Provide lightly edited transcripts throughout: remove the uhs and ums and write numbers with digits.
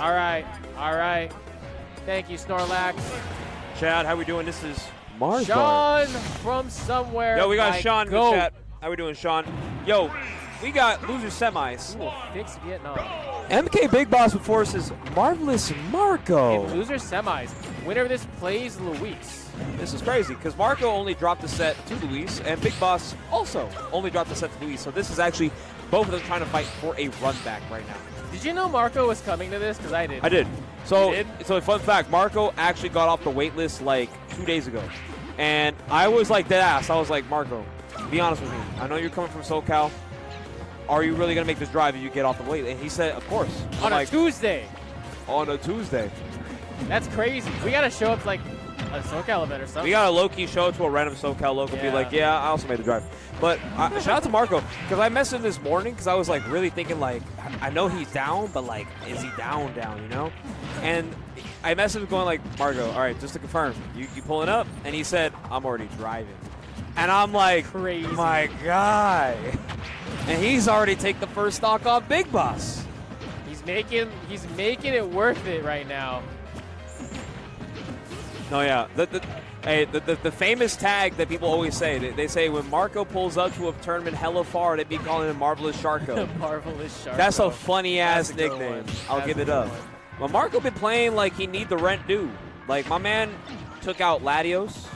All right. All right. Thank you, Snorlax. Chad, how we doing? This is Mars. Sean from somewhere. Yo, we got Sean in the chat. How we doing, Sean? Yo, we got loser semis. Ooh, fix Vietnam. MkBigBoss before us is Marvelous Marco. In loser semis, winner of this plays Luis. This is crazy because Marco only dropped the set to Luis, and Big Boss also only dropped the set to Luis. So this is actually both of them trying to fight for a run back right now. Did you know Marco was coming to this? Because I did. I did. So a fun fact, Marco actually got off the wait list like 2 days ago. And I was like dead ass. I was like, Marco, be honest with me. I know you're coming from SoCal. Are you really going to make this drive if you get off the wait list? And he said, of course. On a Tuesday. On a Tuesday. That's crazy. We got to show up to like a SoCal event or something. We got to low-key show it to a random SoCal local and be like, yeah, I also made the drive. But shout out to Marco, because I messaged him this morning because I was like really thinking like, I know he's down, but like, is he down, you know? And I messaged him going like, Marco, all right, just to confirm, you pulling up? And he said, I'm already driving. And I'm like, crazy. My guy. And he's already taken the first stock off Big Boss. He's making it worth it right now. No, yeah. The famous tag that people always say, they say when Marco pulls up to a tournament hella far, they'd be calling him Marvelous Sharko. Marvelous Sharko. That's a funny-ass nickname. I'll give it up. Well, Marco been playing like he need the rent due. Like, my man took out Latios,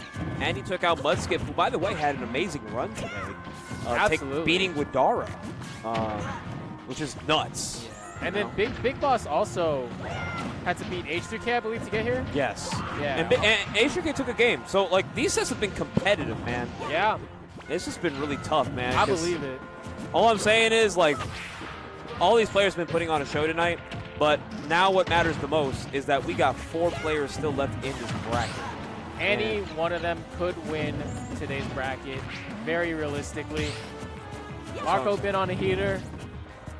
and he took out Mudskip, who, by the way, had an amazing run today. Absolutely. Beating Widara, which is nuts. Yeah. And then Big Boss also had to beat H3K, I believe, to get here? Yes. Yeah. And H3K took a game. So, like, these sets have been competitive, man. Yeah. It's just been really tough, man. I believe it. All I'm saying is, like, all these players have been putting on a show tonight, but now what matters the most is that we got 4 players still left in this bracket. Any one of them could win today's bracket, very realistically. Marco been on a heater.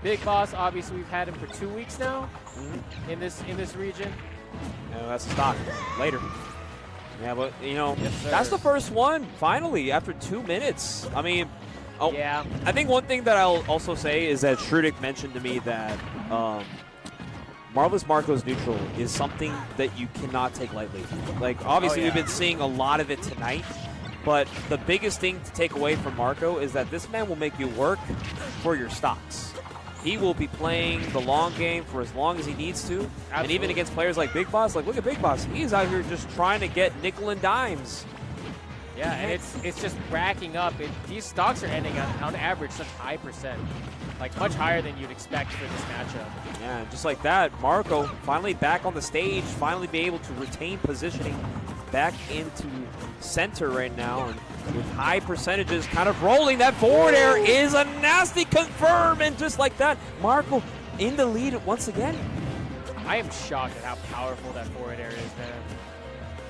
Big Boss, obviously, we've had him for 2 weeks now in this region. Yeah, that's a stock. Later. Yeah, but, you know, yes, that's the first one, finally, after 2 minutes. I mean, yeah. I think one thing that I'll also say is that Shrudik mentioned to me that Marvelous Marco's neutral is something that you cannot take lightly. Like, obviously, we've been seeing a lot of it tonight, but the biggest thing to take away from Marco is that this man will make you work for your stocks. He will be playing the long game for as long as he needs to. Absolutely. And even against players like Big Boss, like, look at Big Boss. He's out here just trying to get nickel and dimes. Yeah, and it's just racking up. These stocks are ending on average such high percent. Like, much higher than you'd expect for this matchup. Yeah, and just like that, Marco finally back on the stage, finally be able to retain positioning back into center right now. And with high percentages kind of rolling, that forward air is a nasty confirm. And just like that, Marco in the lead once again. I am shocked at how powerful that forward air is, man.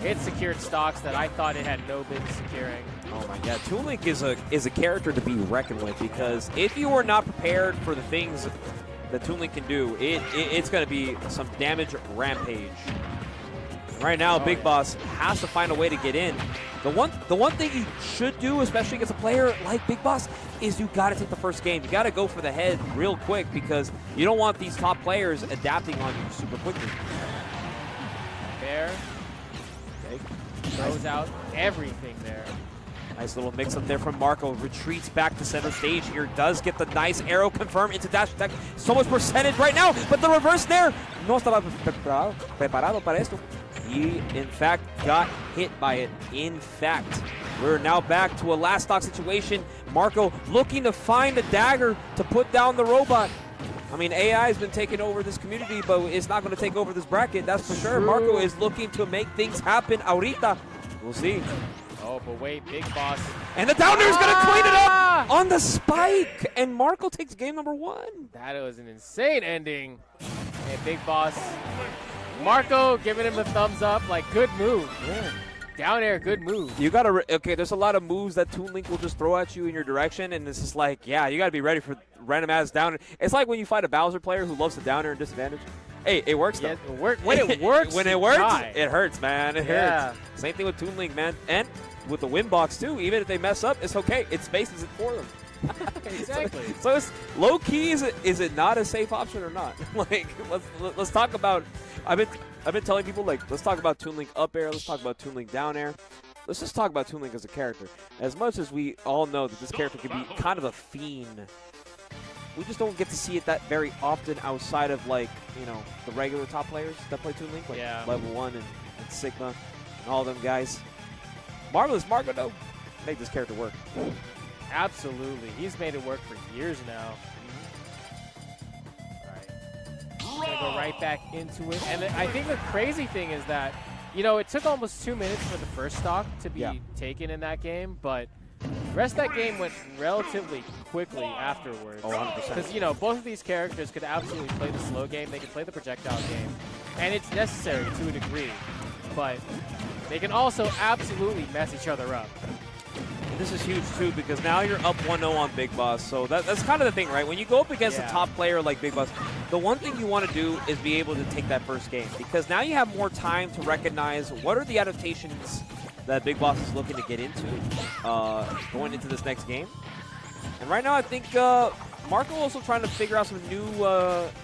It secured stocks that I thought it had no business securing. Oh my God, Toon Link is a character to be reckoned with, because if you are not prepared for the things that Toon Link can do, it's going to be some damage rampage. Right now, Big Boss has to find a way to get in. The one thing you should do, especially against a player like Big Boss, is you got to take the first game. You got to go for the head real quick, because you don't want these top players adapting on you super quickly. Fair. Throws out everything there. Nice little mix-up there from Marco. Retreats back to center stage here. Does get the nice arrow confirmed into dash attack. So much percentage right now, but the reverse there. No estaba preparado para esto. He, in fact, got hit by it. In fact, we're now back to a last stock situation. Marco looking to find a dagger to put down the robot. I mean, AI has been taking over this community, but it's not going to take over this bracket, that's for sure. Marco is looking to make things happen ahorita. We'll see. Oh, but wait, Big Boss. And the downer is going to clean it up on the spike. And Marco takes game number 1. That was an insane ending. And Big Boss. Marco giving him the thumbs up, like, good move. Yeah. Down air, good move. You got to, okay, there's a lot of moves that Toon Link will just throw at you in your direction, and it's just like, yeah, you got to be ready for random ass down air. It's like when you fight a Bowser player who loves to down air and disadvantage. Hey, it works though. Yeah, when it works, it hurts, man. It hurts. Same thing with Toon Link, man. And with the win box too, even if they mess up, it's okay. It spaces it for them. Exactly. So it's low key. Is it not a safe option or not? Like let's talk about. I've been telling people like let's talk about Toon Link up air. Let's talk about Toon Link down air. Let's just talk about Toon Link as a character. As much as we all know that this character can be kind of a fiend, we just don't get to see it that very often outside of like the regular top players that play Toon Link, like Level 1 and Sigma and all them guys. Marvelous Marco though, make this character work. Absolutely. He's made it work for years now. All right. He's going to go right back into it. And I think the crazy thing is that, it took almost 2 minutes for the first stock to be taken in that game, but the rest of that game went relatively quickly afterwards. Oh, 100%. Because, both of these characters could absolutely play the slow game. They could play the projectile game. And it's necessary to a degree. But they can also absolutely mess each other up. This is huge, too, because now you're up 1-0 on Big Boss. So that's kind of the thing, right? When you go up against a top player like Big Boss, the one thing you want to do is be able to take that first game. Because now you have more time to recognize what are the adaptations that Big Boss is looking to get into going into this next game. And right now, I think Marco also trying to figure out some new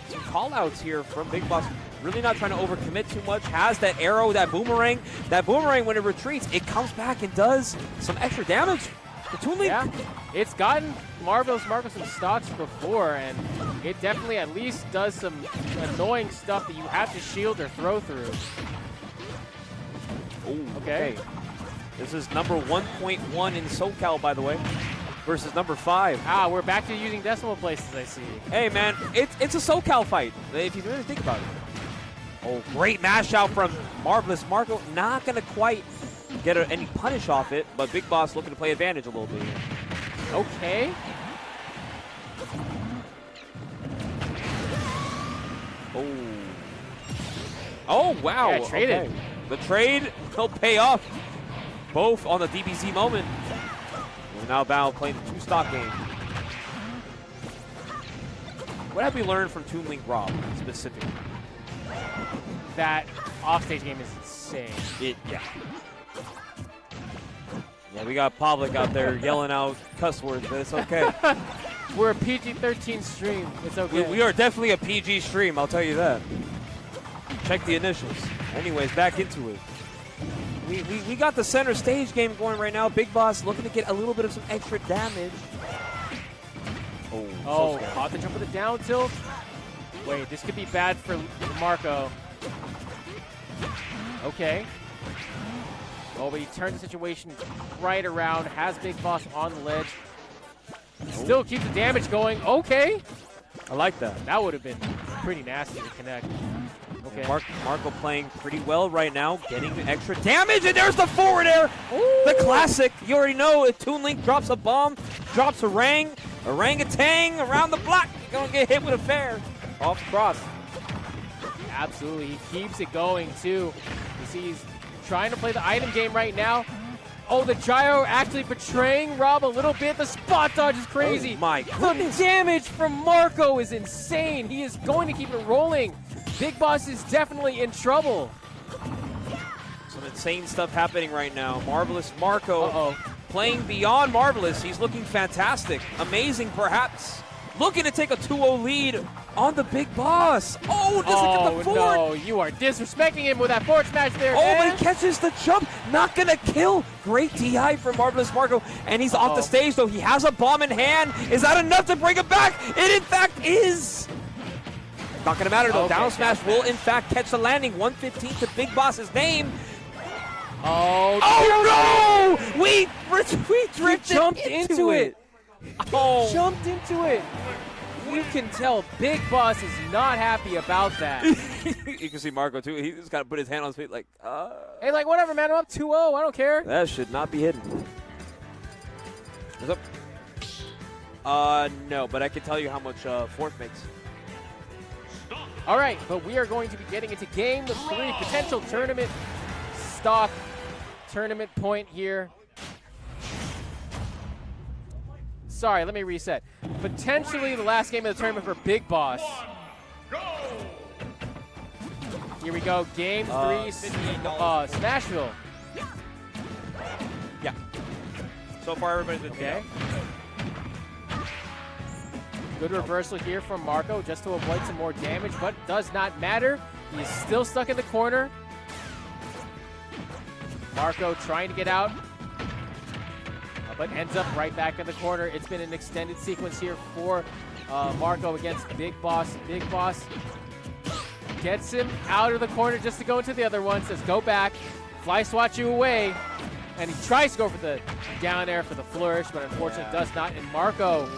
some call-outs here from Big Boss. Really not trying to overcommit too much. Has that arrow, that boomerang. That boomerang, when it retreats, it comes back and does some extra damage to Toon Link. Yeah, it's gotten Marvelous Marco some stocks before, and it definitely at least does some annoying stuff that you have to shield or throw through. Ooh, okay. This is number 1.1 in SoCal, by the way, versus number 5. Ah, we're back to using decimal places, I see. Hey, man, it's a SoCal fight, if you really think about it. Oh, great mash out from Marvelous Marco. Not going to quite get any punish off it, but Big Boss looking to play advantage a little bit here. Okay. Oh, wow. Yeah, traded. Okay. The trade will pay off. Both on the DBZ moment. We're now bound playing the 2-stock game. What have we learned from Toon Link R.O.B specifically? That offstage game is insane. Yeah, we got Pavlik out there yelling out cuss words, but it's okay. We're a PG-13 stream. It's okay. We are definitely a PG stream, I'll tell you that. Check the initials. Anyways, back into it. We got the center stage game going right now. Big Boss looking to get a little bit of some extra damage. Oh, caught the jump with a down tilt. Wait, this could be bad for Marco. Okay. Oh, but he turned the situation right around. Has Big Boss on the ledge. Still keeps the damage going. Okay. I like that. That would have been pretty nasty to connect. Okay. Marco playing pretty well right now, getting the extra damage, and there's the forward air. Ooh. The classic. You already know if Toon Link drops a bomb, drops a orangutan around the block, you're going to get hit with a fair. Off the cross. Absolutely. He keeps it going, too. You see he's trying to play the item game right now. Oh, the gyro actually betraying R.O.B a little bit. The spot dodge is crazy. Oh, my goodness. The damage from Marco is insane. He is going to keep it rolling. Big Boss is definitely in trouble. Some insane stuff happening right now. Marvelous Marco playing beyond Marvelous. He's looking fantastic. Amazing, perhaps. Looking to take a 2-0 lead on the Big Boss. Oh, doesn't get the forward. No, you are disrespecting him with that forward smash there. Oh, but he catches the jump. Not going to kill. Great DI from Marvelous Marco. And he's off the stage, though. He has a bomb in hand. Is that enough to bring him back? It, in fact, is. Not going to matter, though. Down smash will, in fact, catch the landing. 115 to Big Boss's name. Oh, no! We drifted jumped into it. Oh. Jumped into it. You can tell Big Boss is not happy about that. You can see Marco, too. He just got to put his hand on his feet like, Hey, like, whatever, man. I'm up 2-0. I don't care. That should not be hidden. What's up? No, but I can tell you how much fourth makes. All right, but we are going to be getting into game 3, potential tournament stock, tournament point here. Sorry, let me reset. Potentially the last game of the tournament for Big Boss. Here we go, game 3, Smashville. Yeah. So far, everybody's been okay. Good reversal here from Marco just to avoid some more damage, but does not matter. He is still stuck in the corner. Marco trying to get out, but ends up right back in the corner. It's been an extended sequence here for Marco against Big Boss. Big Boss gets him out of the corner just to go into the other one. Says, go back, fly swat you away. And he tries to go for the down air for the flourish, but unfortunately does not. And Marco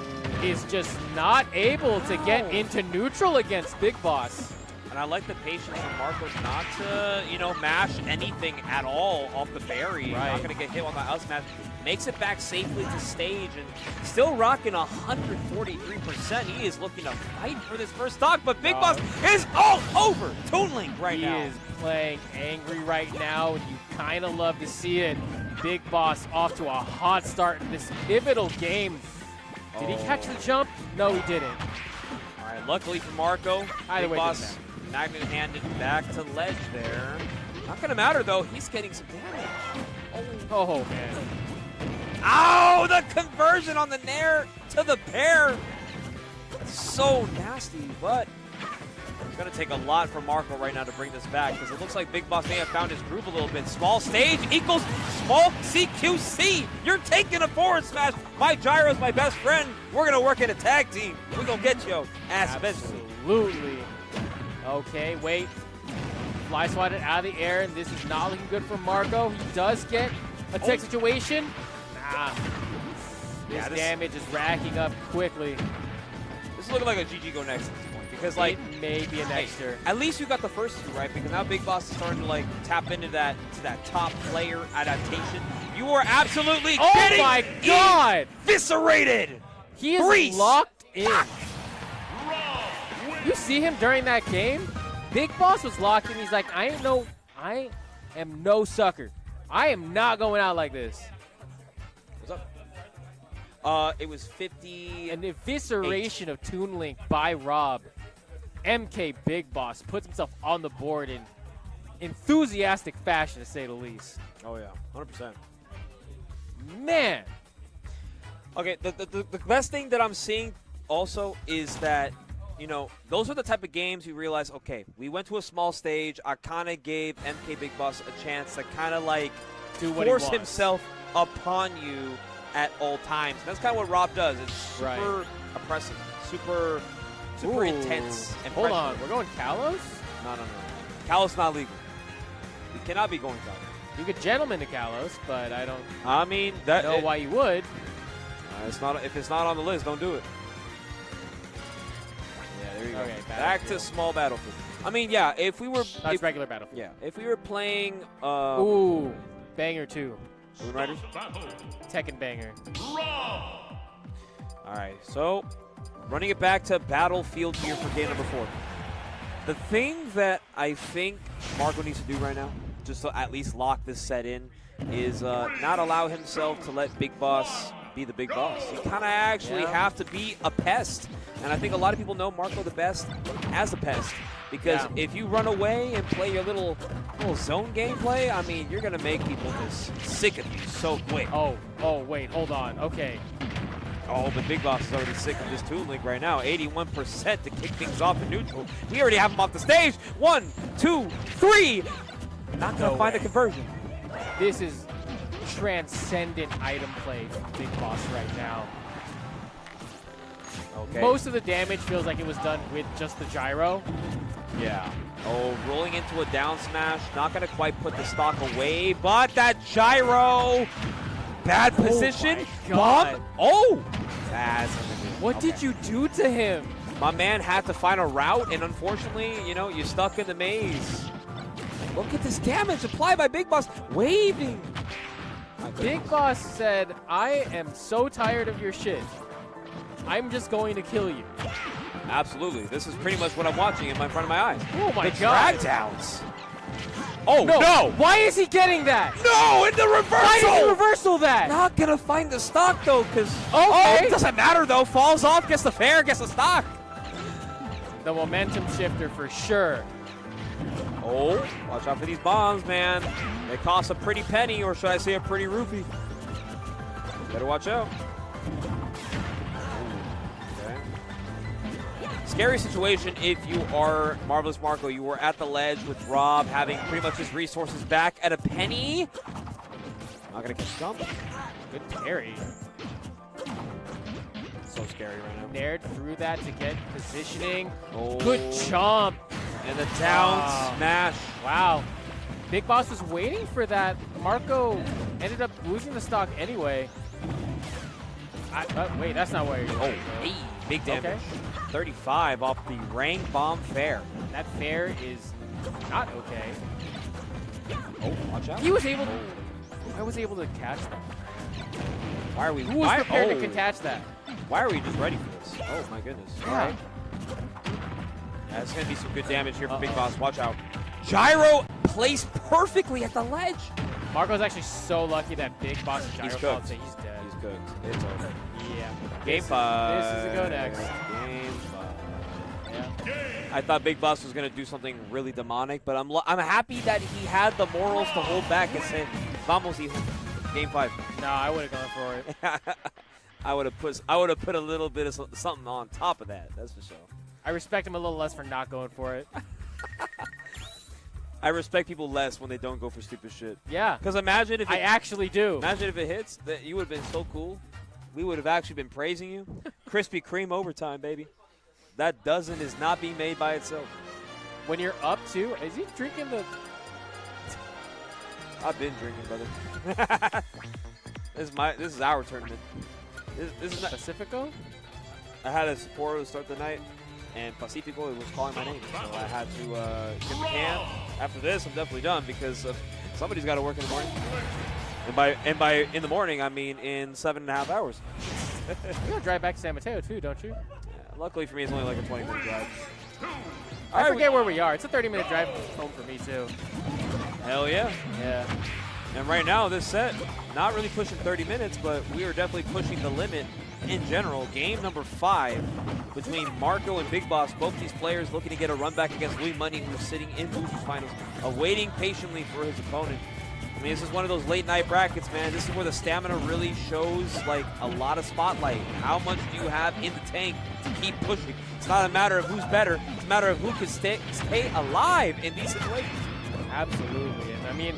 is just not able to get into neutral against Big Boss. And I like the patience of Marcos not to, you know, mash anything at all off the berry. Right. Not going to get hit on the out smash. Makes it back safely to stage and still rocking 143%. He is looking to fight for this first stock, but Big Boss is all over Toon Link right now. He is playing angry right now, and you kind of love to see it. Big Boss off to a hot start in this pivotal game. Did he catch the jump? No, he didn't. All right, luckily for Marco, Either Big way, Boss magnet-handed back to ledge there. Not going to matter, though. He's getting some damage. Oh, man. Ow! The conversion on the nair to the pair. So nasty, but it's going to take a lot from Marco right now to bring this back because it looks like Big Boss may have found his groove a little bit. Small stage equals small CQC. You're taking a forward smash. My gyro's my best friend. We're going to work in a tag team. We're going to get you ass eventually. Absolutely. Okay, wait. Fly swatted out of the air, and this is not looking good for Marco. He does get a tech situation. This damage is racking up quickly. This is looking like a GG go next at this point because, like, it may be a nexter. At least you got the first two right because now Big Boss is starting to like tap into that top player adaptation. You are absolutely Oh my God! Eviscerated. He is locked in. You see him during that game? Big Boss was locked in. He's like, I am no sucker. I am not going out like this. What's up? It was 50. An evisceration of Toon Link by R.O.B. MkBigBoss puts himself on the board in enthusiastic fashion, to say the least. Oh yeah, 100%. Man. Okay, the best thing that I'm seeing also is that, you know, those are the type of games you realize, okay, we went to a small stage. I kind of gave MkBigBoss a chance to kind of like force himself upon you at all times. And that's kind of what R.O.B does. It's super oppressive, super intense. And hold on, we're going Kalos? No. Kalos not legal. You cannot be going Kalos. You could gentleman to Kalos, but I don't know why you would. It's not, if it's not on the list, don't do it. Yeah, there you go. Okay, back to small battlefield. I mean, yeah, if we were... That's regular battlefield. Yeah, if we were playing... ooh, Banger 2. Moonriders? Tekken Banger. All right, so running it back to battlefield here for game number 4. The thing that I think Marco needs to do right now, just to at least lock this set in, is not allow himself to let Big Boss be the Big Boss. You kind of actually have to be a pest. And I think a lot of people know Marco the best as a pest. Because if you run away and play your little zone gameplay, I mean, you're going to make people just sick of you so quick. Oh, wait, hold on. Okay. Oh, but Big Boss is already sick of this Toon Link right now. 81% to kick things off in neutral. We already have him off the stage. 1, 2, 3. Not going to find a conversion. This is transcendent item play from Big Boss right now. Okay. Most of the damage feels like it was done with just the gyro. Yeah. Oh, rolling into a down smash. Not going to quite put the stock away, but that gyro. Bad position. Bomb. Oh. That's what did you do to him? My man had to find a route, and unfortunately, you know, you're stuck in the maze. Look at this damage applied by Big Boss. Waving. Big Boss said, I am so tired of your shit. I'm just going to kill you. Absolutely. This is pretty much what I'm watching in front of my eyes. Oh my God. Drag downs. Oh, no. Why is he getting that? No, in the reversal. Why did he reversal that? Not going to find the stock, though, because... Okay. it doesn't matter, though. Falls off, gets the fair, gets the stock. The momentum shifter for sure. Oh, watch out for these bombs, man. They cost a pretty penny, or should I say a pretty rupee. Better watch out. Okay. scary situation if you are Marvelous Marco. You were at the ledge with Rob, having pretty much his resources back at a penny. Not gonna catch jump. Good parry. So scary right now. Nared through that to get positioning. Oh. Good chomp. And the down smash. Wow. Big Boss was waiting for that. Marco ended up losing the stock anyway. Wait, that's not where you're going. Oh, hey, big damage. Okay. 35 off the Rang Bomb Fair. That fair is not okay. Oh, watch out. He was able to... I was able to catch that. Why are we... Who was prepared to catch that? Why are we just ready for this? Oh, my goodness. Yeah. All right. Yeah, there's going to be some good damage here from Big Boss. Watch out. Gyro placed perfectly at the ledge. Marco's actually so lucky that Big Boss gyro He's fell cooked. and he's dead. He's cooked. It's over. Yeah. Game 5. This is a go next. Game 5. Yeah. I thought Big Boss was going to do something really demonic, but I'm happy that he had the morals to hold back and say, "Vamos, hijo." Game 5. No, I would have gone for it. I would have put a little bit of something on top of that. That's for sure. I respect him a little less for not going for it. I respect people less when they don't go for stupid shit. Yeah. Because imagine if I actually do. Imagine if it hits, that you would have been so cool. We would have actually been praising you. Krispy Kreme overtime, baby. That dozen is not being made by itself. When you're up to, is he drinking the? I've been drinking, brother. This is our tournament. This is not Pacifico? I had a Sapporo to start the night, and Pacifico was calling my name, so I had to get the can. After this, I'm definitely done because somebody's got to work in the morning. And by in the morning, I mean in 7.5 hours. You're gonna drive back to San Mateo too, don't you? Yeah, luckily for me, it's only like a 20-minute drive. I forget where we are. It's a 30-minute drive home for me too. Hell yeah. Yeah. And right now, this set, not really pushing 30 minutes, but we are definitely pushing the limit in general. Game number 5 between Marco and Big Boss. Both these players looking to get a run back against Louis Money, who's sitting in Losers Finals, awaiting patiently for his opponent. I mean, this is one of those late-night brackets, man. This is where the stamina really shows, like, a lot of spotlight. How much do you have in the tank to keep pushing? It's not a matter of who's better. It's a matter of who can stay alive in these situations. Absolutely. And I mean,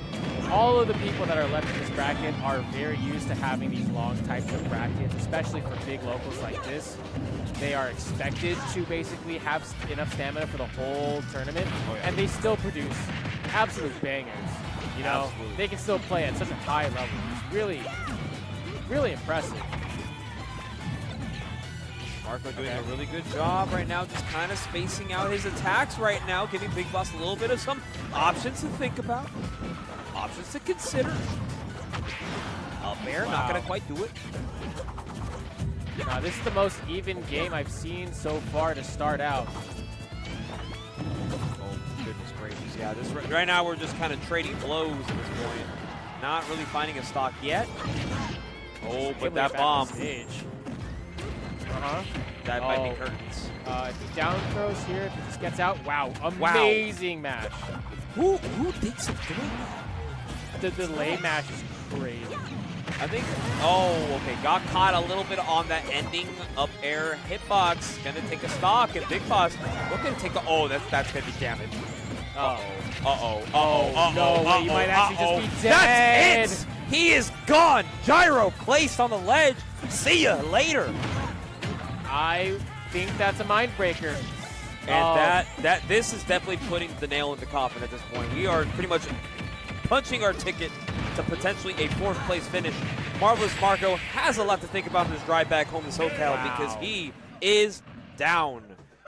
all of the people that are left in this bracket are very used to having these long types of brackets, especially for big locals like this. They are expected to basically have enough stamina for the whole tournament, and they still produce absolute bangers. You know, Absolutely. They can still play at such a high level. It's really, really impressive. Marco doing a really good job right now, just kind of spacing out his attacks right now, giving Big Boss a little bit of some options to think about, options to consider. Up air, not going to quite do it. This is the most even game I've seen so far to start out. Oh, goodness gracious. Yeah, right now we're just kind of trading blows at this point. Not really finding a stock yet. Oh, but that bomb. That might be curtains. If he down throws here, if he just gets out, wow, amazing match. Who thinks of doing that? The delay match is crazy. I think, okay, got caught a little bit on that ending up air hitbox. Gonna take a stock, and Big Boss looking to take a, that's gonna be damage. No, you might actually just be dead. That's it! He is gone! Gyro placed on the ledge. See ya later. I think that's a mind breaker. And this is definitely putting the nail in the coffin at this point. We are pretty much punching our ticket to potentially a 4th place finish. Marvelous Marco has a lot to think about in his drive back home to SoCal because he is down.